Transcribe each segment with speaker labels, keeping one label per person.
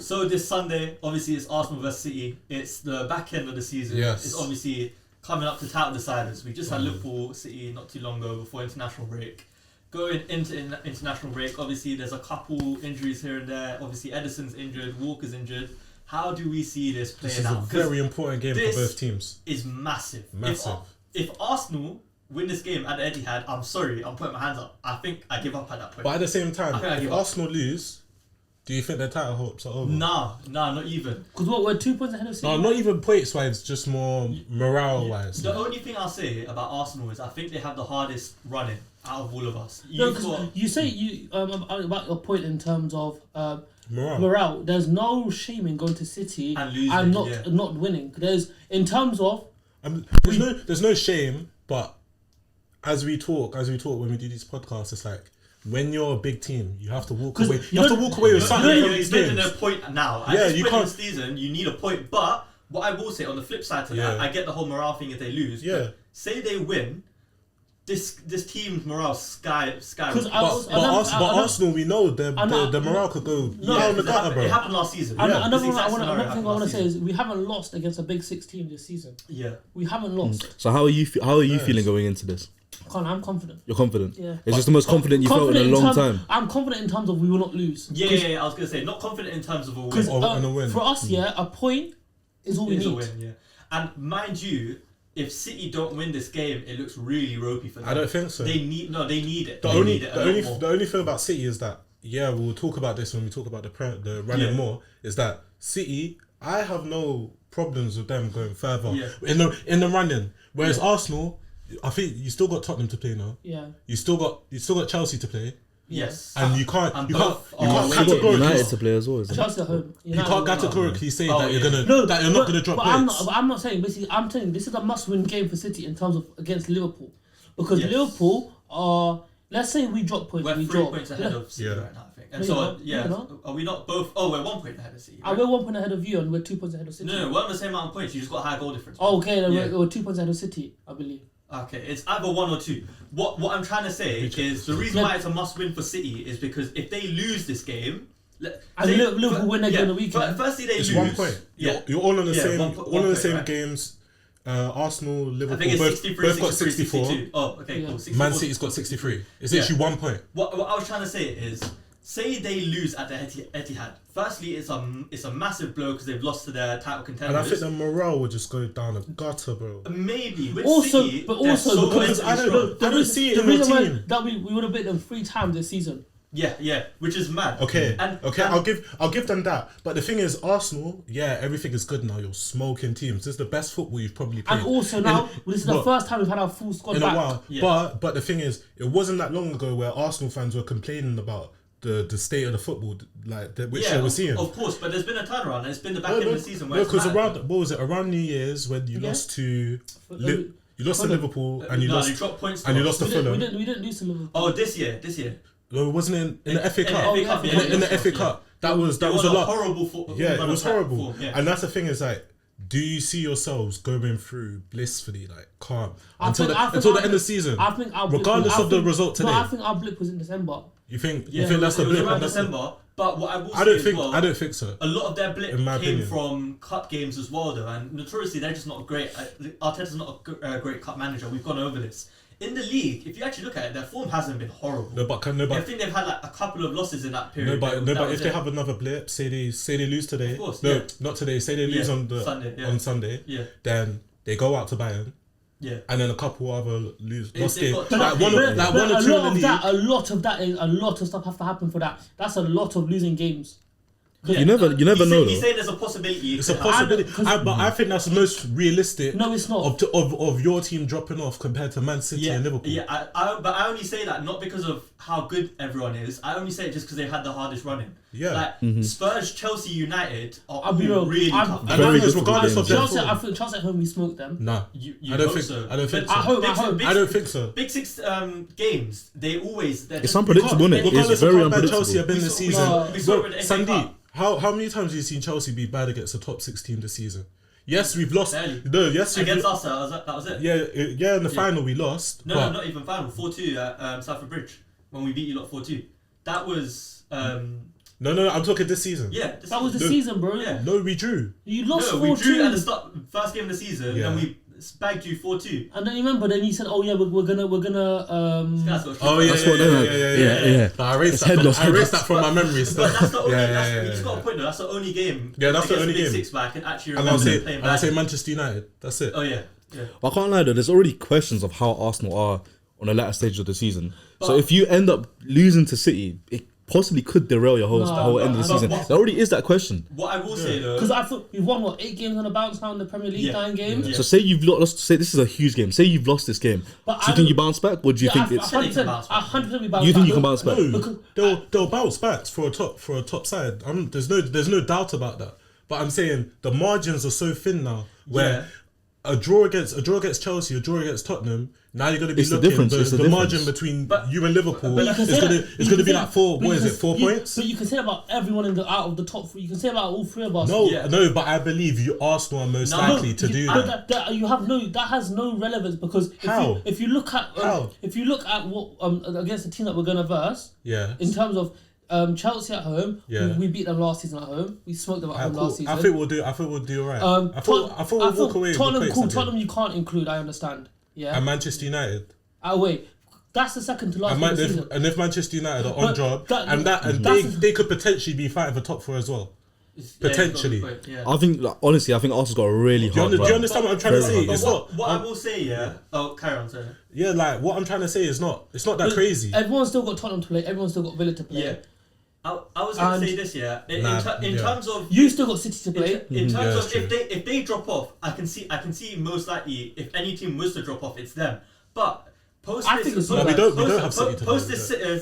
Speaker 1: Cool. So this Sunday, obviously, it's Arsenal vs City. It's the back end of the season.
Speaker 2: Yes.
Speaker 1: It's obviously coming up to title deciders. We just had Liverpool City not too long ago before international break. Going into international break, obviously there's a couple injuries here and there. Obviously Ederson's injured, Walker's injured. How do we see this playing out?
Speaker 2: This is a very important game for both teams.
Speaker 1: Is massive.
Speaker 2: Massive.
Speaker 1: If Arsenal win this game at the Etihad, I'm sorry, I'm putting my hands up. I think I give up at that point.
Speaker 2: But at the same time, if Arsenal lose, do you think their title hopes are over?
Speaker 1: Nah, not even.
Speaker 3: Because we're 2 points ahead of City.
Speaker 2: No, not even points wise, just more morale wise.
Speaker 1: The only thing I'll say about Arsenal is I think they have the hardest running out of all of us.
Speaker 3: You say about your point in terms of
Speaker 2: morale.
Speaker 3: There's no shame in going to City
Speaker 1: and losing,
Speaker 3: not winning. There's in terms of
Speaker 2: there's no shame, but as we talk when we do these podcasts, it's like when you're a big team, you have to walk away. You have to walk away with something.
Speaker 1: You're expecting a point now.
Speaker 2: Yeah, you can't.
Speaker 1: This season, you need a point. But what I will say on the flip side to that, I get the whole morale thing if they lose.
Speaker 2: Yeah.
Speaker 1: But say they win, this team's morale sky.
Speaker 2: But Arsenal, we know the morale could go down the gutter, bro.
Speaker 1: It happened last season.
Speaker 3: Another thing I want to say is we haven't lost against a big 6 team this season.
Speaker 1: Yeah,
Speaker 3: we haven't lost.
Speaker 4: So how are you feeling going into this?
Speaker 3: I'm confident.
Speaker 4: You're confident?
Speaker 3: Yeah.
Speaker 4: It's just the most confident you felt in a long time.
Speaker 3: I'm confident in terms of we will not lose.
Speaker 1: Yeah, I was going to say, not confident in terms of a win.
Speaker 3: Because
Speaker 2: a win.
Speaker 3: For us, a point is all we need.
Speaker 1: A win, yeah. And mind you, if City don't win this game, it looks really ropey for them.
Speaker 2: I don't think so.
Speaker 1: They need it.
Speaker 2: The only thing about City is that, we'll talk about this when we talk about the running more, is that City, I have no problems with them going further in the running. Whereas Arsenal, I think you still got Tottenham to play now.
Speaker 3: Yeah.
Speaker 2: You still got Chelsea to play.
Speaker 1: Yes.
Speaker 2: And you can't
Speaker 4: categorically United to play as well.
Speaker 3: Chelsea at home.
Speaker 2: You can't categorically say that you're not gonna drop points.
Speaker 3: I'm not saying. Basically, I'm telling you this is a must-win game for City in terms of against Liverpool, because Liverpool are. Let's say we drop points.
Speaker 1: We're 3 points ahead of City right now, I think. And are we not both? Oh, we're 1 point ahead of City. Right?
Speaker 3: We're 1 point ahead of you, and we're 2 points ahead of City.
Speaker 1: No, we're on the same amount of points. You just got a higher goal difference.
Speaker 3: Oh, okay, then we're 2 points ahead of City, I believe.
Speaker 1: Okay, it's either 1 or 2. What I'm trying to say is the reason why it's a must-win for City is because if they lose this game,
Speaker 3: Liverpool win again on the weekend.
Speaker 1: Firstly, they lose.
Speaker 2: 1 point. You're all on the same games. Arsenal, Liverpool,
Speaker 1: I think it's 63,
Speaker 2: both got 64.
Speaker 1: 62. Oh, okay, cool. 64.
Speaker 2: Man City's got 63. It's literally 1 point.
Speaker 1: What I was trying to say is, say they lose at the Etihad. Firstly, it's a massive blow because they've lost to their title contenders.
Speaker 2: And I think the morale would just go down the gutter, bro.
Speaker 1: Maybe. With
Speaker 3: also,
Speaker 1: City,
Speaker 3: but also
Speaker 2: because I don't see it in the team.
Speaker 3: That we would have beat them 3 times this season.
Speaker 1: Yeah, which is mad.
Speaker 2: Okay, I'll give them that. But the thing is, Arsenal, everything is good now. You're smoking teams. This is the best football you've probably played.
Speaker 3: And also now, this is the first time we've had our full squad
Speaker 2: in
Speaker 3: back.
Speaker 2: a while. Yeah. But the thing is, it wasn't that long ago where Arsenal fans were complaining about the state of the football, which they were seeing.
Speaker 1: Of course, but there's been a turnaround, and it's been the back end of the season where
Speaker 2: because around New Year's when you lost to Liverpool and you lost to Fulham.
Speaker 3: We didn't lose to Liverpool.
Speaker 1: Oh, this year.
Speaker 2: No, it wasn't in the FA Cup. In the FA Cup. That was a lot.
Speaker 1: Horrible.
Speaker 2: Yeah, it was horrible.
Speaker 1: Yeah.
Speaker 2: And that's the thing is like, do you see yourselves going through blissfully, like calm until the end of the season?
Speaker 3: I think
Speaker 2: regardless of the result today.
Speaker 3: No, I think our blip was in December.
Speaker 2: You think that's the blip?
Speaker 1: Around December. But what I will say
Speaker 2: I don't think so.
Speaker 1: A lot of their blip came
Speaker 2: opinion.
Speaker 1: from cup games as well, though, and notoriously they're just not great. Arteta's not a great cup manager. We've gone over this. In the league, if you actually look at it, their form hasn't been horrible. I think they've had like a couple of losses in that period.
Speaker 2: But if they have another blip, say they lose today.
Speaker 1: Of course,
Speaker 2: not today. Say they lose on Sunday.
Speaker 1: Yeah.
Speaker 2: Then they go out to Bayern.
Speaker 1: Yeah.
Speaker 2: And then a couple other lost games.
Speaker 3: A lot of stuff have to happen for that. That's a lot of losing games.
Speaker 4: You never know.
Speaker 1: He's saying there's a possibility.
Speaker 2: It's a possibility, but I think that's the most realistic.
Speaker 3: No, it's not.
Speaker 2: Of your team dropping off compared to Man City and Liverpool.
Speaker 1: Yeah, but I only say that not because of how good everyone is. I only say it just because they've had the hardest running.
Speaker 2: Yeah.
Speaker 1: Spurs, Chelsea, United are really tough.
Speaker 2: Regardless of
Speaker 3: Chelsea, I think Chelsea at home we smoked them.
Speaker 2: Nah,
Speaker 1: I don't think so.
Speaker 2: I don't think so.
Speaker 1: I
Speaker 2: don't think so.
Speaker 1: Big 6 games,
Speaker 4: it's unpredictable, isn't it? It's very unpredictable.
Speaker 2: Chelsea have been this season. Sandeep, how many times have you seen Chelsea be bad against a top 6 team this season? Yes, we've lost.
Speaker 1: Against us, that was it.
Speaker 2: Yeah. In the final we lost.
Speaker 1: No, not even final. 4-2 at Stamford Bridge when we beat you lot 4-2. That was
Speaker 2: No, I'm talking this season.
Speaker 1: Yeah,
Speaker 3: that was the season, bro.
Speaker 1: Yeah.
Speaker 2: No, we drew.
Speaker 3: You lost 4-2.
Speaker 1: We drew at the start, first game of the season,
Speaker 2: Yeah.
Speaker 1: and we bagged you 4-2.
Speaker 3: And then you remember, then you said, "Oh yeah, we're gonna."
Speaker 2: Oh yeah,
Speaker 4: That's what yeah.
Speaker 2: But I erased that from my memory.
Speaker 1: But that's the only. You just got a point though. That's the only game.
Speaker 2: Yeah, that's the only game.
Speaker 1: Six back and actually
Speaker 2: And I'll say Manchester United. That's it.
Speaker 1: Oh yeah.
Speaker 4: I can't lie though. There's already questions of how Arsenal are on the latter stage of the season. So if you end up losing to City, it possibly could derail your whole end of the season. There already is that question.
Speaker 1: What I will say though,
Speaker 3: because I thought we've won 8 games on the bounce now in the Premier League, 9 games.
Speaker 4: Yeah. So say you've lost. Say this is a huge game. Say you've lost this game.
Speaker 3: But
Speaker 4: do you think you bounce back, or do you think it's?
Speaker 3: 100% we bounce back.
Speaker 4: You think you can bounce back?
Speaker 2: No, they'll bounce back for a top side. There's no doubt about that. But I'm saying the margins are so thin now where. A draw against Chelsea, a draw against Tottenham. Now you're going to be looking the margin between you and Liverpool is going to be like 4 points?
Speaker 3: But you can say about everyone out of the top 3. You can say about all 3 of us.
Speaker 2: No, but I believe Arsenal are most likely to do that.
Speaker 3: That has no relevance because if you look at what against the team that we're going to verse, in terms of Chelsea at home, we beat them last season at home. We smoked them at home last season.
Speaker 2: I think we'll do alright. I thought we'll walk away.
Speaker 3: Tottenham you can't include. I understand. Yeah.
Speaker 2: And Manchester United.
Speaker 3: Wait, that's the second to last game of the season.
Speaker 2: And if Manchester United are on job, they could potentially be fighting for top 4 as well. Potentially.
Speaker 4: I think honestly, I think Arsenal's got a really hard.
Speaker 2: Do you understand what I'm trying to say?
Speaker 1: It's not. What I will say, Oh, carry on, sorry.
Speaker 2: Yeah, like what I'm trying to say is not. It's not that crazy.
Speaker 3: Everyone's still got Tottenham to play. Everyone's still got Villa to play.
Speaker 1: Yeah. I was going to say this, in terms of
Speaker 3: you still got City to play.
Speaker 1: In terms of if they drop off, I can see most likely if any team was to drop off, it's them. But post this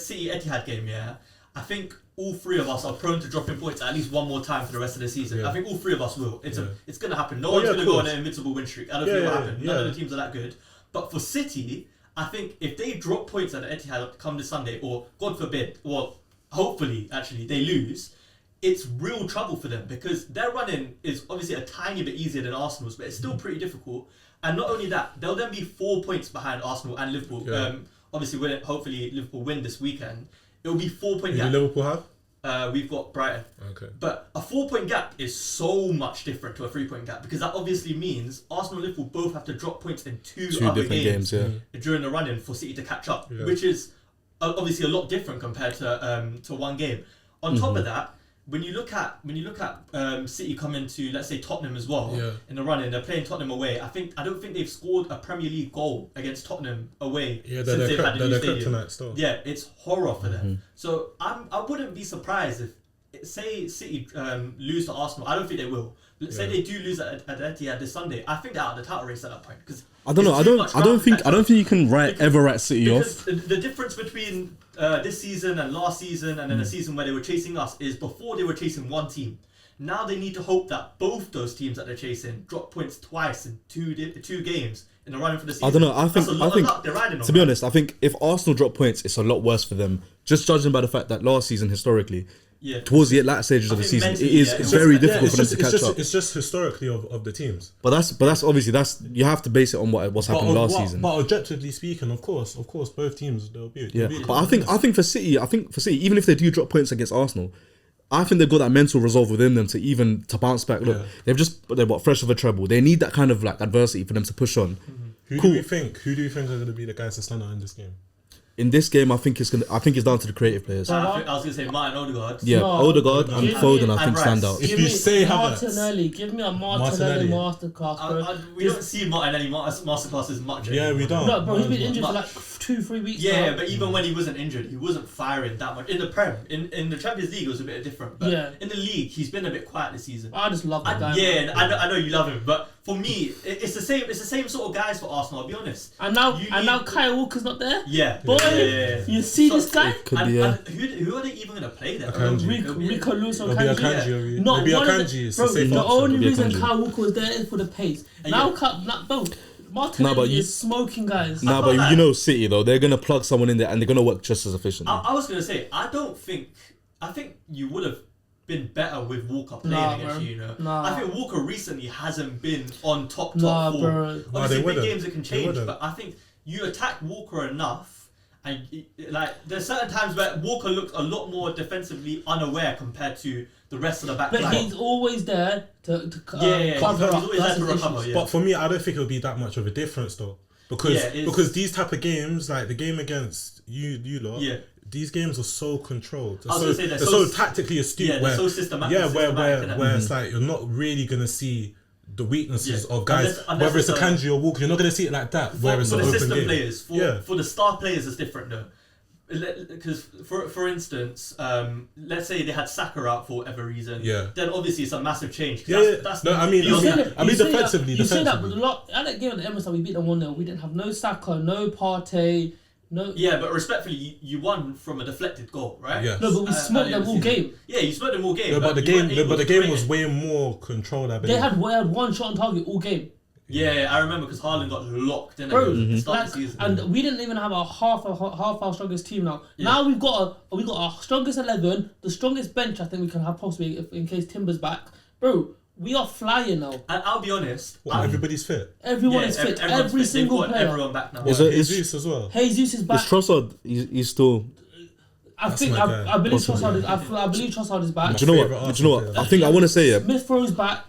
Speaker 1: City Etihad game, I think all 3 of us are prone to dropping points at least one more time for the rest of the season. I think all 3 of us will. It's going to happen. No one's going to go on an invincible win streak. I don't think it will happen. None of the teams are that good. But for City, I think if they drop points at the Etihad come this Sunday, or God forbid, hopefully, actually, they lose, it's real trouble for them because their running is obviously a tiny bit easier than Arsenal's, but it's still pretty difficult. And not only that, they'll then be 4 points behind Arsenal and Liverpool. Obviously, hopefully Liverpool win this weekend. It will be 4 point gap.
Speaker 2: Who do Liverpool have?
Speaker 1: We've got Brighton.
Speaker 2: Okay.
Speaker 1: But a 4 point gap is so much different to a 3 point gap because that obviously means Arsenal and Liverpool both have to drop points in two other games during the run-in for City to catch up, which is obviously a lot different compared to one game. On top of that, when you look at City coming to, let's say, Tottenham as well in the run-in, they're playing Tottenham away. I don't think they've scored a Premier League goal against Tottenham away since they've had a new stadium. Yeah, it's horror for them. So I wouldn't be surprised if, say, City lose to Arsenal. I don't think they will. Let's say they do lose at Etihad this Sunday. I think they're out of the title race at that point because
Speaker 4: I don't know. I don't think you can ever write City off.
Speaker 1: The difference between this season and last season and then the season where they were chasing us is before they were chasing one team. Now they need to hope that both those teams that they're chasing drop points twice in two games in the running for the season.
Speaker 4: I don't know. I think
Speaker 1: they're riding on.
Speaker 4: To be honest, I think if Arsenal drop points, it's a lot worse for them. Just judging by the fact that last season historically. Towards the latter stages of the season, it's very difficult for them to catch up.
Speaker 2: It's just historically of the teams.
Speaker 4: But that's obviously you have to base it on what's happened last season.
Speaker 2: But objectively speaking, of course, both teams they'll be.
Speaker 4: But I think for City, even if they do drop points against Arsenal, I think they've got that mental resolve within them to bounce back. Look, they've got fresh of a treble. They need that kind of like adversity for them to push on.
Speaker 2: Who do you think are going to be the guys to stand out in this game?
Speaker 4: In this game, I think it's down to the creative players.
Speaker 1: I was going to say Martin Odegaard.
Speaker 4: Yeah, Odegaard and Foden, I think, stand out.
Speaker 2: If you say
Speaker 3: Martinelli, give me a Martinelli masterclass.
Speaker 1: We don't see Martinelli masterclasses much anymore.
Speaker 2: Yeah, we don't.
Speaker 3: No, bro, he's been injured for like 2-3 weeks.
Speaker 1: Yeah, but even when he wasn't injured, he wasn't firing that much. In the Prem, in the Champions League, it was a bit different. But in the league, he's been a bit quiet this season.
Speaker 3: I just love that guy.
Speaker 1: Yeah, I know you love him, but for me, it's the same sort of guys for Arsenal. I'll be honest.
Speaker 3: And now Kyle Walker's not there.
Speaker 1: Yeah,
Speaker 3: boy.
Speaker 1: Yeah.
Speaker 3: You see this guy?
Speaker 4: Could be,
Speaker 1: who are they even going to play there?
Speaker 3: Rico Lewis or
Speaker 2: Kanji.
Speaker 3: Not
Speaker 2: Maybe
Speaker 3: one
Speaker 2: Akanji.
Speaker 3: The only reason Kyle Walker was there is for the pace. Martinelli is smoking guys.
Speaker 4: But you know City though, they're going to plug someone in there and they're going to work just as efficiently.
Speaker 1: I was going to say, I think you would have been better with Walker playing against you, I think Walker recently hasn't been on top form.
Speaker 3: Bro.
Speaker 1: Obviously, big games it can change, but I think you attack Walker enough And like there's certain times where Walker looks a lot more defensively unaware compared to the rest of the back line.
Speaker 3: But he's always there to cover up.
Speaker 1: He's always there to recover.
Speaker 2: But for me, I don't think it'll be that much of a difference though, because these type of games, like the game against you lot, these games are so controlled. They're so tactically astute.
Speaker 1: Yeah, they're so systematic.
Speaker 2: Where it's like you're not really gonna see the weaknesses of guys, whether it's a Kanji or Walker, you're not going to see it like that. For the
Speaker 1: system players, for the star players, it's different though. Because for instance, let's say they had Saka out for whatever reason, then obviously it's a massive change.
Speaker 2: I mean defensively.
Speaker 3: You say that, but a lot at that game at the Emirates, we beat them 1-0. We didn't have no Saka, no Partey. No.
Speaker 1: Yeah, but respectfully, you won from a deflected goal, right?
Speaker 2: Yes.
Speaker 3: No, but we smoked them all game.
Speaker 1: Yeah, you smoked them all game.
Speaker 2: No, but the game was way more controlled. I believe
Speaker 3: they had one shot on target all game.
Speaker 1: Yeah, I remember because Haaland got locked in at the start of the season,
Speaker 3: and we didn't even have half our strongest team now. Yeah. Now we've got our strongest 11, the strongest bench I think we can have possibly in case Timber's back, bro. We are flying now.
Speaker 1: And I'll be honest.
Speaker 2: Everybody's fit.
Speaker 3: Everyone is fit. Every single player.
Speaker 1: Everyone back now.
Speaker 2: Jesus as well.
Speaker 3: Jesus is back.
Speaker 4: Is Trossard? He's still.
Speaker 3: I believe Trossard is back.
Speaker 4: Do you know what? I think I want to say
Speaker 3: Smith Rowe's back.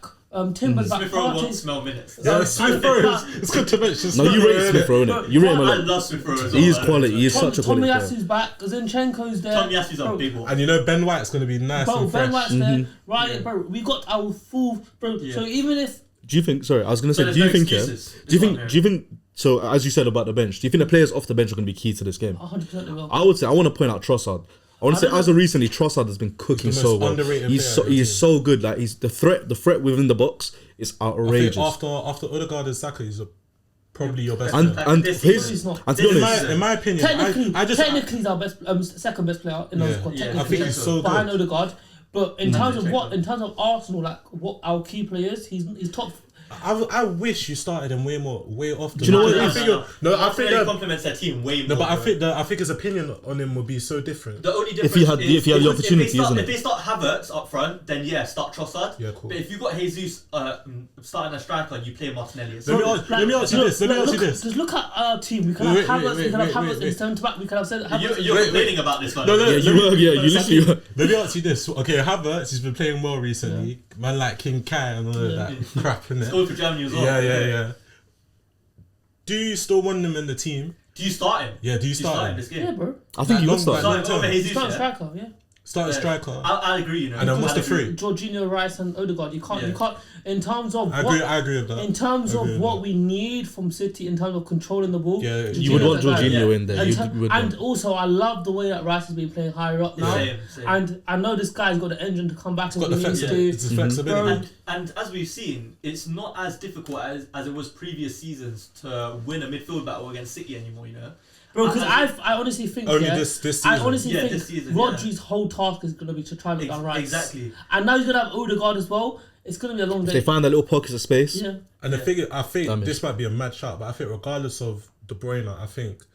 Speaker 3: Timber's back.
Speaker 1: Smith Rowe won't smell minutes.
Speaker 2: Yeah, Smith Rowe. It's good to mention.
Speaker 4: No, you rate Smith Rowe, innit? You rate him a lot.
Speaker 1: I love Smith Rowe as well.
Speaker 4: He is quality. He is such a quality player.
Speaker 3: Tomiyasu's back. Zinchenko's there.
Speaker 1: Tomiyasu's a big one.
Speaker 2: And you know Ben White's going to be nice and fresh.
Speaker 3: Ben White's there. Right, bro. We got our full... Bro, so even if...
Speaker 4: Do you think... Sorry, I was going to say, do you think... So, as you said about the bench, do you think the players off the bench are going to be key to this game?
Speaker 3: 100% they will.
Speaker 4: I would say, I want to point out Trossard. I want to say, as of recently, Trossard has been cooking so well. He's so good. Like he's the threat within the box is outrageous.
Speaker 2: After Odegaard and Saka, he's probably your best.
Speaker 4: And to be honest,
Speaker 2: in my opinion,
Speaker 3: technically he's our best, second best player in our squad.
Speaker 2: I think he's so good
Speaker 3: behind Odegaard. But in terms of Arsenal, like what our key players, he's top.
Speaker 2: I wish you started him way often.
Speaker 4: Do you know what?
Speaker 1: I think that complements their team way more.
Speaker 2: No, but I think his opinion on him would be so different.
Speaker 1: The only difference
Speaker 4: if he had the opportunity,
Speaker 1: if they start Havertz up front, then start Trossard.
Speaker 2: Yeah, cool.
Speaker 1: But if you got Jesus starting a striker, you play Martinelli.
Speaker 2: Let me ask you this.
Speaker 3: Just look at our team. We can have Havertz. We can have Havertz in centre back. We can have Havertz.
Speaker 1: You're complaining about this, man.
Speaker 2: No,
Speaker 4: you literally were.
Speaker 2: Let me ask you this. Okay, Havertz has been playing well recently. Man, like King Kai and all of that crap, innit?
Speaker 1: For Germany as well.
Speaker 2: Yeah. Do you still want him in the team?
Speaker 1: Do you start him?
Speaker 2: Yeah, do you start him?
Speaker 1: This game?
Speaker 3: Yeah, bro.
Speaker 4: I think you would start him.
Speaker 3: Start striker, yeah.
Speaker 2: Start a striker.
Speaker 1: I agree, you know.
Speaker 2: And then what's the three?
Speaker 3: Jorginho, Rice, and Odegaard. You can't. In terms of
Speaker 2: I agree with that.
Speaker 3: In terms of what we need from City, in terms of controlling the ball,
Speaker 4: you would want Jorginho in there.
Speaker 3: And also, I love the way that Rice has been playing higher up now.
Speaker 1: Same.
Speaker 3: And I know this guy's got the engine to come back.
Speaker 2: Got the flexibility. It's his flexibility.
Speaker 1: And as we've seen, it's not as difficult as it was previous seasons to win a midfield battle against City anymore. You know.
Speaker 3: Bro, because I honestly think
Speaker 2: this season.
Speaker 3: I honestly think Rodri's whole task is going to be to try and make that right.
Speaker 1: Exactly.
Speaker 3: And now he's going to have Odegaard as well. It's going to be a long day.
Speaker 4: If they find that little pockets of space.
Speaker 3: Yeah.
Speaker 2: And the thing is, I think this might be a mad shot, but I think regardless of De Bruyne, I think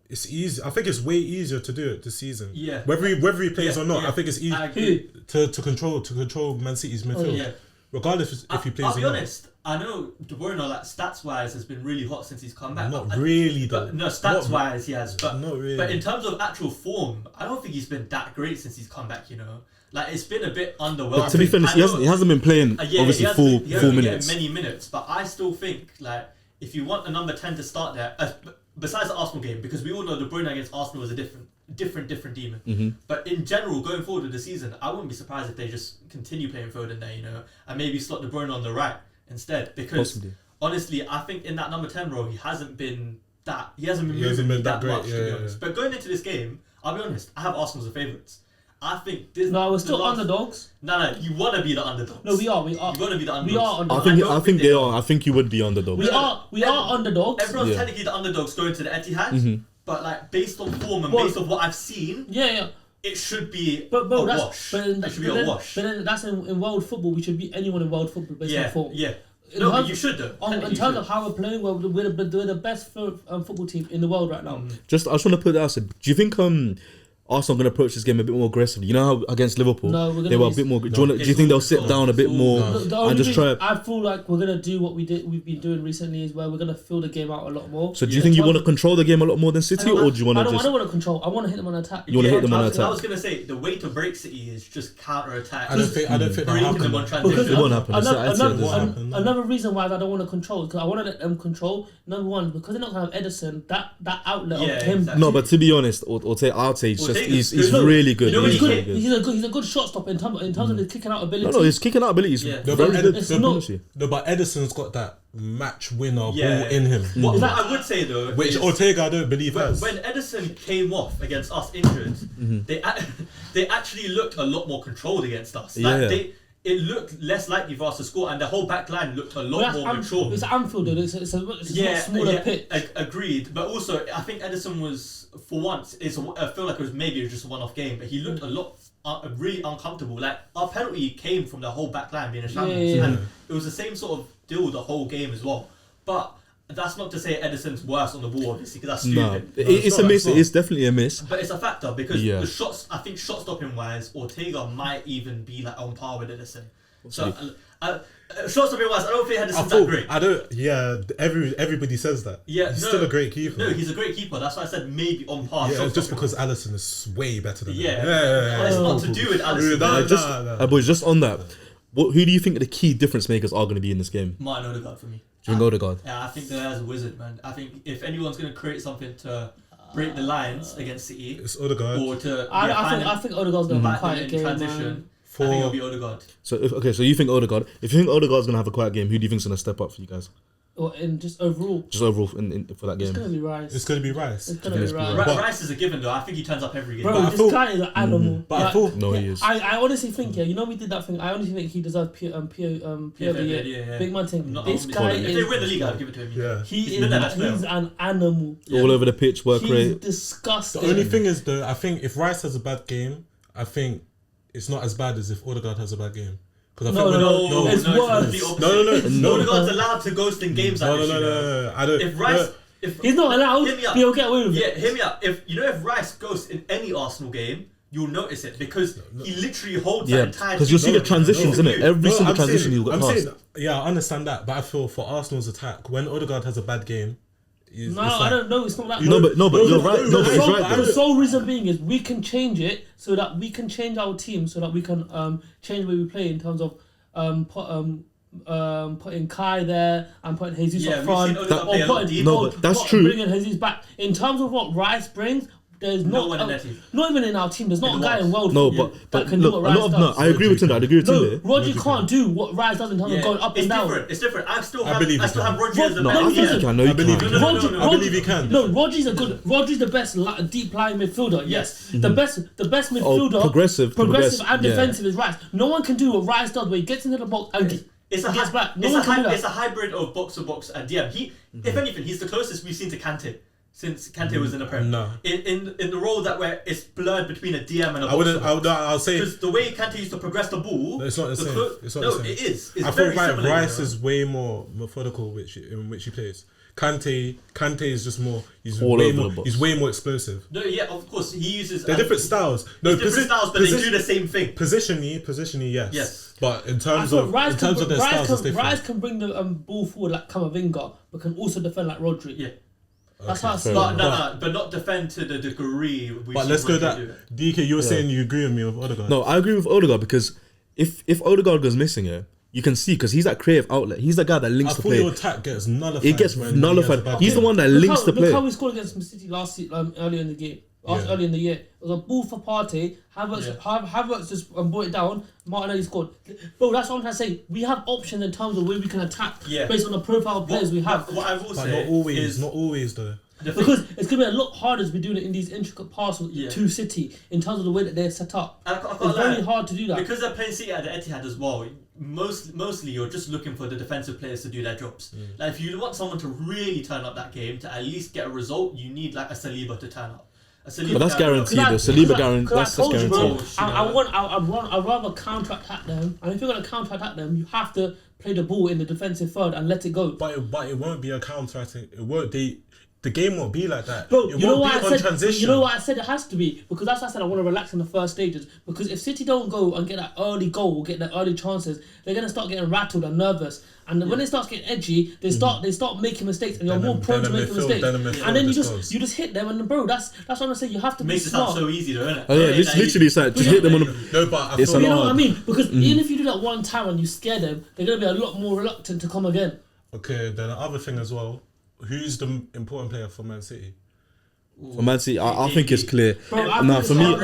Speaker 2: it's easy. I think it's way easier to do it this season.
Speaker 1: Yeah.
Speaker 2: Whether he plays or not, I think it's easy to control Man City's midfield. Regardless if he plays or not.
Speaker 1: I'll be honest. I know De Bruyne, like stats wise, has been really hot since he's come back.
Speaker 2: Not really though.
Speaker 1: No, stats wise he has, but
Speaker 2: not really.
Speaker 1: But in terms of actual form, I don't think he's been that great since he's come back. You know, like it's been a bit underwhelming.
Speaker 4: But to be fair, he hasn't been playing obviously full minutes.
Speaker 1: Many minutes, but I still think like if you want a number 10 to start there, besides the Arsenal game, because we all know De Bruyne against Arsenal was a different demon.
Speaker 4: Mm-hmm.
Speaker 1: But in general, going forward with the season, I wouldn't be surprised if they just continue playing Foden there, you know, and maybe slot De Bruyne on the right instead. Because honestly, I think in that number 10 role, he hasn't been moving that much, to be honest. But going into this game, I'll be honest, I have Arsenal as the favourites. I think this.
Speaker 3: No, we're still underdogs.
Speaker 1: No, you want to be the underdogs.
Speaker 3: No, we are.
Speaker 1: You want to be the underdogs.
Speaker 3: We are underdogs.
Speaker 4: I think they are. I think you would be underdogs.
Speaker 3: We are underdogs.
Speaker 1: Everyone's technically the underdogs going to the Etihad,
Speaker 4: mm-hmm.
Speaker 1: but like based on form and based on what I've seen, it should be a wash. It should be a wash.
Speaker 3: But then that's in world football. We should beat anyone in world football based on form.
Speaker 1: Yeah. No, but you should though.
Speaker 3: In terms of how we're playing, we're the best football team in the world right now.
Speaker 4: I just want to put that out. Do you think Arsenal going to approach this game a bit more aggressively? You know how against Liverpool they were a bit more. Do you think they'll sit down a bit more and just try?
Speaker 3: I feel like we're gonna do what we've been doing recently, is where we're gonna fill the game out a lot more.
Speaker 4: So do you think you want to control the game a lot more than City, or do you want to?
Speaker 3: I don't want to control. I want to hit them on attack.
Speaker 4: You want to hit them on attack.
Speaker 1: I was gonna say the way to break City is just counter attack.
Speaker 2: I don't think that'll happen.
Speaker 4: It won't happen.
Speaker 3: Another reason why I don't want to control is because I want to let them control. Number one, because they're not gonna have Edison. That outlet of him.
Speaker 1: Exactly.
Speaker 4: No, but to be honest, I'd say he's really good.
Speaker 3: He's a good shot stopper in terms of his kicking out ability.
Speaker 4: No, his kicking out ability is very good.
Speaker 2: No, but Edison's got that match winner ball in him.
Speaker 1: What I would say though,
Speaker 2: which Ortega I don't believe has.
Speaker 1: When Edison came off against us injured, they actually looked a lot more controlled against us. It looked less likely for us to score, and the whole back line looked a lot more mature.
Speaker 3: It's Anfield, though. It's a smaller pitch.
Speaker 1: Agreed. But also, I think Edison was, for once, I feel like it was just a one-off game, but he looked a lot really uncomfortable. Like, our penalty came from the whole back line being a shambles, and it was the same sort of deal the whole game as well. But that's not to say Edison's worse on the ball, obviously, because that's stupid.
Speaker 4: It's a miss. It's definitely a miss.
Speaker 1: But it's a factor because the shots, I think shot stopping wise, Ortega might even be like on par with Edison. So shot stopping wise, I don't think Edison's that great.
Speaker 2: I don't. Yeah, everybody says that. Yeah, he's still a great keeper.
Speaker 1: No, he's a great keeper. That's why I said maybe on par.
Speaker 2: Yeah, just because Alisson is way better than him.
Speaker 1: Yeah. It's not to do with Alisson.
Speaker 4: Boys, just on that, who do you think the key difference makers are going to be in this game?
Speaker 1: Martin Odegaard for me.
Speaker 4: Do you think Odegaard?
Speaker 1: Yeah, I think they're a wizard, man. I think if anyone's going to create something to break the lines against City,
Speaker 2: it's Odegaard.
Speaker 1: Or to
Speaker 3: I think Odegaard's going to have a quiet game,
Speaker 1: transition. I think it'll be Odegaard.
Speaker 4: So you think Odegaard? If you think Odegaard's going to have a quiet game, who do you think's going to step up for you guys?
Speaker 3: Or in just overall?
Speaker 4: Just overall for that game.
Speaker 3: It's going to be Rice.
Speaker 2: It's going to be Rice.
Speaker 1: Rice is a given though. I think he turns up every game.
Speaker 3: Bro, this guy is an animal.
Speaker 2: But I thought...
Speaker 4: No, he is.
Speaker 3: I honestly think, we know we did that thing. I honestly think he deserves P of the year. Big man thing. This guy is...
Speaker 1: If they win the league, I'll give it to him.
Speaker 2: Yeah.
Speaker 3: He's an animal.
Speaker 4: All over the pitch, work rate.
Speaker 3: He's disgusting.
Speaker 2: The only thing is though, I think if Rice has a bad game, I think it's not as bad as if Odegaard has a bad game.
Speaker 3: No, it's worse.
Speaker 2: No.
Speaker 1: Odegaard's allowed to ghost in games like this.
Speaker 2: No. I don't.
Speaker 1: If Rice,
Speaker 3: he's not allowed, he'll get away with it.
Speaker 1: Yeah, hear me out. If Rice ghosts in any Arsenal game, you'll notice it because he literally holds that entire.
Speaker 4: Because you'll see the transitions, isn't it? Every single transition he'll get past.
Speaker 2: Yeah, I understand that, but I feel for Arsenal's attack, when Odegaard has a bad game.
Speaker 3: I don't know. It's not that.
Speaker 4: No, but you're right. No, but he's right.
Speaker 3: The sole reason being is we can change it so that we can change our team so that we can change the way we play in terms of putting Kai there and putting Jesus up front.
Speaker 4: But that's true.
Speaker 3: Bringing Jesus back in terms of what Rice brings. There's not even in our team. There's not a guy in world that can do what Rice does.
Speaker 4: I agree with Tinder.
Speaker 3: Rodri can't do what Rice does in terms of going up and down.
Speaker 1: It's different. I still have Rodri as the
Speaker 2: I believe he can.
Speaker 3: No, Rodri's the best deep lying midfielder. Yes, the best midfielder.
Speaker 4: Progressive
Speaker 3: and defensive is Rice. No one can do what Rice does, where he gets into the box and gets back.
Speaker 1: It's a hybrid of box to box and DM. If anything, he's the closest we've seen to Kante. Since Kante was in the Prem.
Speaker 2: No.
Speaker 1: In the role that where it's blurred between a DM and a
Speaker 2: box. I'll say...
Speaker 1: Because the way Kante used to progress the ball...
Speaker 2: No, it's not the same. It's not the same.
Speaker 1: It is. It's
Speaker 2: I
Speaker 1: very
Speaker 2: feel like
Speaker 1: similar,
Speaker 2: Rice is way more methodical in which he plays. Kante is just more... He's way more explosive.
Speaker 1: No, yeah, of course. He uses...
Speaker 2: They're different styles.
Speaker 1: No, different styles, but they do the same thing.
Speaker 2: Positionally, yes. But in terms of their styles, it's different.
Speaker 3: Rice can bring the ball forward like Camavinga, but can also defend like Rodri.
Speaker 1: Yeah.
Speaker 3: That's how I see it.
Speaker 1: But not defend to the degree.
Speaker 2: But let's go that. DK, you were saying you agree with me with Odegaard.
Speaker 4: No, I agree with Odegaard because if Odegaard goes missing here, you can see because he's that creative outlet. He's the guy that links the play.
Speaker 2: Your attack gets nullified.
Speaker 4: It gets nullified. He's the one that links the play.
Speaker 3: Look how we scored against Man City earlier in the game. Early in the year, it was a ball for Partey. Havertz just brought it down. Martinelli scored. Bro, that's what I'm trying to say. We have options in terms of where we can attack based on the profile of players we have.
Speaker 1: What I will say
Speaker 2: not always though.
Speaker 3: Because it's going to be a lot harder to be doing it in these intricate passes to City in terms of the way that they're set up. It's very hard to do that.
Speaker 1: Because they're playing City at the Etihad as well, mostly you're just looking for the defensive players to do their jobs. Like if you want someone to really turn up that game, to at least get a result, you need like a Saliba to turn up.
Speaker 4: But that's guaranteed though. Saliba guaranteed. That's guaranteed.
Speaker 3: I'd rather counter-attack them. And if you're going to counter-attack them, you have to play the ball in the defensive third and let it go.
Speaker 2: But it won't be a counter-attack. It won't. the game won't be like that.
Speaker 3: Bro,
Speaker 2: you know why I said transition.
Speaker 3: You know why I said it has to be, because that's why I said I want to relax in the first stages. Because if City don't go and get that early goal, get the early chances, they're gonna start getting rattled and nervous. And when they start getting edgy, they start making mistakes, and you're more prone to making mistakes. And then you just hit them, and bro, that's what I'm saying. You have to be smart.
Speaker 1: Makes it sound so easy, though, isn't it?
Speaker 4: Oh yeah, literally, it's like just hit them on the.
Speaker 2: No, but I
Speaker 3: feel you know what I mean? Because even if you do that one time and you scare them, they're gonna be a lot more reluctant to come again.
Speaker 2: Okay, then the other thing as well. Who's the important player for Man City?
Speaker 4: For Man City, I think it's clear.
Speaker 3: Bro,
Speaker 4: for me,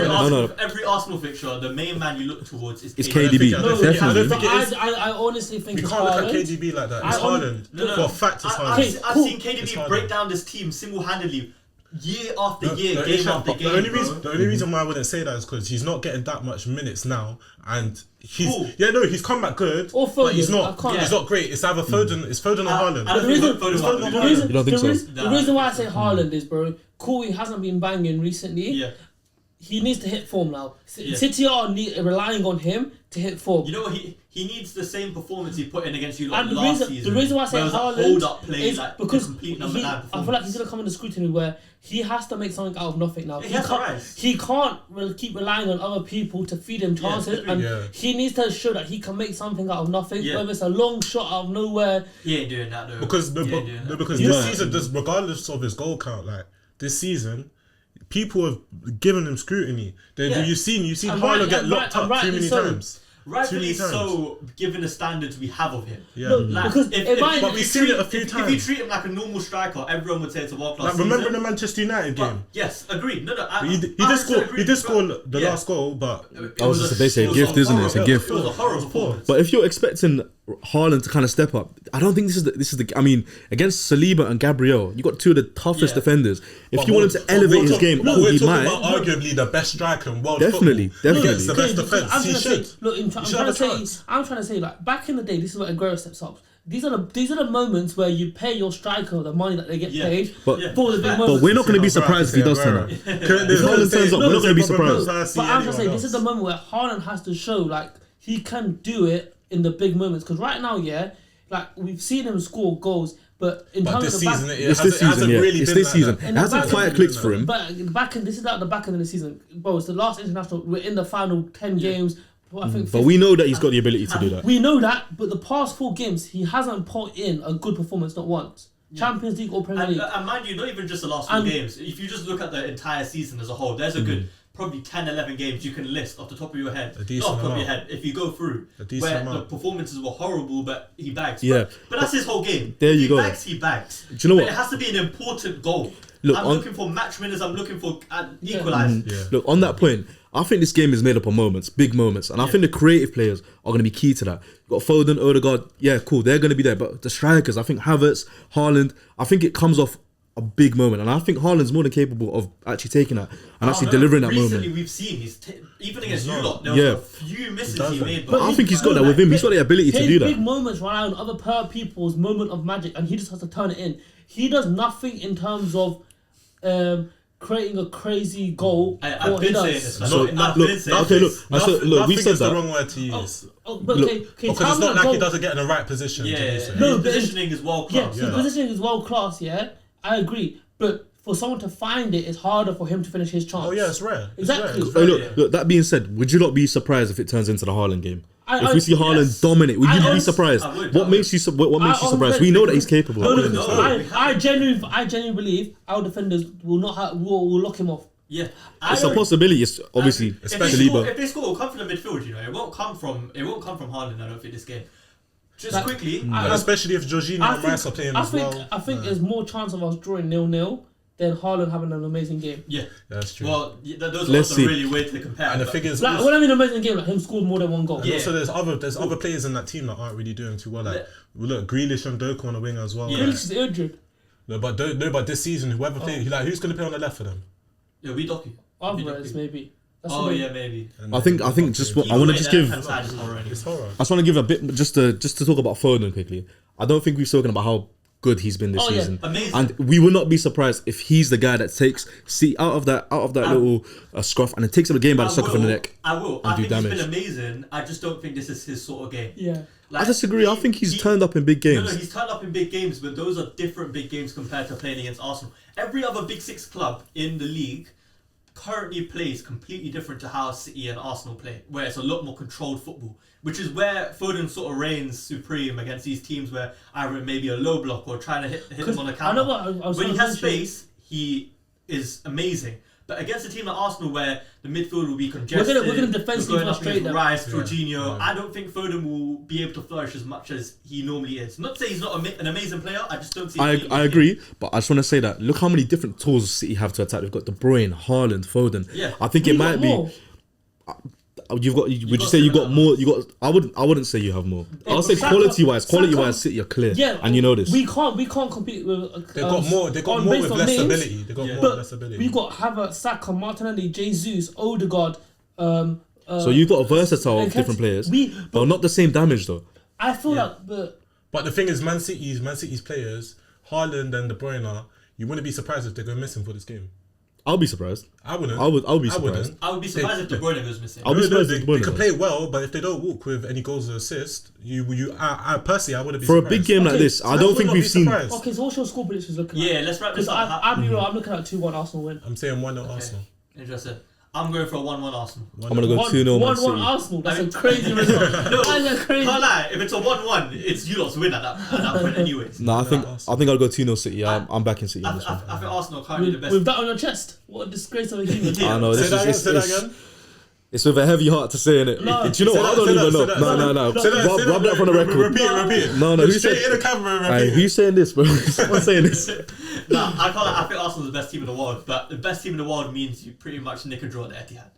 Speaker 1: every Arsenal fixture, the main man you look towards is
Speaker 4: KDB.
Speaker 3: Definitely. I honestly think
Speaker 2: we
Speaker 3: it's
Speaker 2: can't look
Speaker 3: Haaland.
Speaker 2: at KDB like that. It's Haaland. For a fact, it's Haaland.
Speaker 1: I've seen KDB break down this team single-handedly. Year after year, game after game.
Speaker 2: The only reason why I wouldn't say that is because he's not getting that much minutes now, and he's come back good, but he's not great. It's either Foden, it's Foden or Haaland.
Speaker 3: The reason why I say Haaland is, bro, he hasn't been banging recently.
Speaker 1: Yeah.
Speaker 3: He needs to hit form now. City are relying on him to hit form.
Speaker 1: You know what? He needs the same performance he put in against you last season.
Speaker 3: The reason why I say Haaland
Speaker 1: hold-up play
Speaker 3: is
Speaker 1: like
Speaker 3: because
Speaker 1: complete number 9 performance.
Speaker 3: I feel like he's going to come into scrutiny where he has to make something out of nothing now. He can't keep relying on other people to feed him chances, he needs to show that he can make something out of nothing. Whether it's a long shot out of nowhere.
Speaker 1: He ain't doing that though.
Speaker 2: Because this season, regardless of his goal count, like this season, people have given him scrutiny. You've seen Haaland get locked up too many times.
Speaker 1: Rightfully so, given the standards we have of him.
Speaker 2: Yeah.
Speaker 3: Because
Speaker 2: but we've seen it a few times.
Speaker 1: If you treat him like a normal striker, everyone would say it's a world class.
Speaker 2: Like, remember the Manchester United game?
Speaker 1: Yes, agreed.
Speaker 2: He did score the last goal, but
Speaker 4: I was just basically a gift, isn't it? It's a gift.
Speaker 1: It was a horrible performance.
Speaker 4: But if you're expecting Haaland to kind of step up, I don't think this is the. I mean, against Saliba and Gabriel, you got two of the toughest defenders. If you want him to elevate his game,
Speaker 2: we're talking about arguably the best striker in world football. Definitely.
Speaker 4: The
Speaker 2: best defense. He should.
Speaker 3: Look, I'm trying to say, like, back in the day, this is where Aguero steps up. These are the moments where you pay your striker the money that they get paid for the big moments.
Speaker 4: But we're not going to be surprised if he does turn up. If Haaland turns up, we're not going to be surprised.
Speaker 3: But I'm trying to say, this is the moment where Haaland has to show, like, he can do it in the big moments. Because right now, like, we've seen him score goals, but in terms of the back...
Speaker 4: It's this season. It hasn't quite clicked for him.
Speaker 3: But this is at the back end of the season. Bro, it's the last international. We're in the final 10 games. I think
Speaker 4: but we know that he's got the ability to do that.
Speaker 3: We know that, but the past 4 games, he hasn't put in a good performance, not once. Champions League or Premier League.
Speaker 1: And mind you, not even just the last 4 games. If you just look at the entire season as a whole, there's a good probably 10, 11 games you can list off the top of your head. If you go through. Where the performances were horrible, but he bags.
Speaker 4: Yeah.
Speaker 1: But that's his whole game.
Speaker 4: There you go.
Speaker 1: He bags.
Speaker 4: Do you know what?
Speaker 1: It has to be an important goal.
Speaker 4: Look,
Speaker 1: I'm looking for match winners, I'm looking for equalisers.
Speaker 4: Look, on that point, I think this game is made up of moments, big moments, and I think the creative players are going to be key to that. You've got Foden, Odegaard, cool, they're going to be there, but the strikers, I think Havertz, Haaland, I think it comes off a big moment, and I think Haaland's more than capable of actually taking that and actually delivering that moment.
Speaker 1: Recently, we've seen even against you lot, there was a few misses he made.
Speaker 4: But I think he's got that with him. He's got the ability to do that.
Speaker 3: Big moments rely on other people's moment of magic, and he just has to turn it in. He does nothing in terms of creating a crazy goal.
Speaker 1: I've been saying this.
Speaker 4: Look, we said that.
Speaker 2: the wrong word to use.
Speaker 3: Because
Speaker 2: it's not like he doesn't get in the right position.
Speaker 3: No,
Speaker 1: positioning is world class.
Speaker 3: His positioning is world class. I agree, but for someone to find it, it's harder for him to finish his chance.
Speaker 2: Oh yeah, it's rare.
Speaker 3: Exactly.
Speaker 4: Look. That being said, would you not be surprised if it turns into the Haaland game? If we see Haaland dominate, would you be surprised? What makes you surprised? We know that he's capable.
Speaker 3: I genuinely believe our defenders will lock him off.
Speaker 1: Yeah,
Speaker 4: it's a possibility. It's obviously,
Speaker 1: especially if they score, it'll come from the midfield. You know, it won't come from Haaland. I don't think this game. Just quickly,
Speaker 2: especially if Jorginho and Rice are playing as well.
Speaker 3: I think there's more chance of us drawing 0-0 than Haaland having an amazing game.
Speaker 1: Yeah,
Speaker 2: that's true.
Speaker 1: Well, those are also really weird to compare.
Speaker 2: And the figures,
Speaker 3: when I mean amazing game, like him scored more than 1 goal.
Speaker 2: Yeah. Also, there's other players in that team that aren't really doing too well. Like look, Grealish and Doku on the wing as well.
Speaker 3: Yeah. Grealish is injured.
Speaker 2: No, but this season, whoever plays, who's going to play on the left for them?
Speaker 1: Yeah, we Doku.
Speaker 3: Alvarez maybe.
Speaker 1: Maybe.
Speaker 4: I think just what I want to just give.
Speaker 2: It's horror.
Speaker 4: I just want to give a bit just to talk about Foden quickly. I don't think we've spoken about how good he's been this season.
Speaker 1: Amazing.
Speaker 4: And we will not be surprised if he's the guy that takes out of that little scruff and it takes him a game by the sucker of the neck.
Speaker 1: I will. I think he's been amazing. I just don't think this is his sort of game.
Speaker 3: Yeah.
Speaker 4: I disagree. I think he's turned up in big games.
Speaker 1: No, he's turned up in big games, but those are different big games compared to playing against Arsenal. Every other Big Six club in the league currently plays completely different to how City and Arsenal play, where it's a lot more controlled football, which is where Foden sort of reigns supreme against these teams where either maybe a low block or trying to hit him on a counter. When he has space, he is amazing. But against a team like Arsenal where the midfield will be congested,
Speaker 3: we're gonna defensively frustrate them.
Speaker 1: Rice, Jorginho, I don't think Foden will be able to flourish as much as he normally is. Not to say he's not an amazing player, I just don't see.
Speaker 4: I agree, but I just want to say that look how many different tools City have to attack. They've got De Bruyne, Haaland, Foden.
Speaker 1: Yeah,
Speaker 4: I think it might be. You've got. Would you say you got more? You got. I wouldn't say you have more. I'll say quality wise, City are clear. Yeah, and you know this.
Speaker 3: We can't compete with.
Speaker 2: They got more. They got more with less ability. They got more with less ability.
Speaker 3: We got Havertz, Saka, Martinelli, Jesus, Odegaard.
Speaker 4: So you've got a versatile of different players, but not the same damage though.
Speaker 3: I feel like,
Speaker 2: but the thing is, Man City's players, Haaland and De Bruyne, you wouldn't be surprised if they go missing for this game.
Speaker 4: I'll be surprised.
Speaker 2: I wouldn't.
Speaker 4: I would be surprised.
Speaker 1: I would be surprised if De Bruyne goes missing.
Speaker 4: I'll be surprised
Speaker 2: if they could play well, but if they don't walk with any goals or assists, I personally, I wouldn't be
Speaker 4: for
Speaker 2: surprised.
Speaker 4: A big game like this. I don't think we've seen.
Speaker 3: Okay, so what's your score predictions looking like?
Speaker 1: Yeah, let's wrap this up.
Speaker 3: I'm looking at 2-1 Arsenal win.
Speaker 2: I'm saying 1-0 Arsenal.
Speaker 1: Interesting. I'm going for a 1-1 Arsenal.
Speaker 4: I'm going to go 2-0 Man City.
Speaker 3: 1-1 Arsenal. That's a crazy result. That's crazy.
Speaker 1: Can't lie. If it's a 1-1, it's you lot's win at that point anyways.
Speaker 4: No, I think I'll go 2-0 City. I'm backing City.
Speaker 1: I think Arsenal are currently the best.
Speaker 3: With that on your chest, what a disgrace of a human.
Speaker 4: I know.
Speaker 2: Say that again.
Speaker 4: It's with a heavy heart to say it.
Speaker 3: No.
Speaker 4: Do you know what? I don't even know. No. Rub that from the record.
Speaker 2: Repeat it.
Speaker 4: No. Who's
Speaker 2: saying in the camera?
Speaker 4: Who's saying this, bro? Someone's saying this.
Speaker 1: I think Arsenal's the best team in the world, but the best team in the world means you pretty much nick a draw at the Etihad.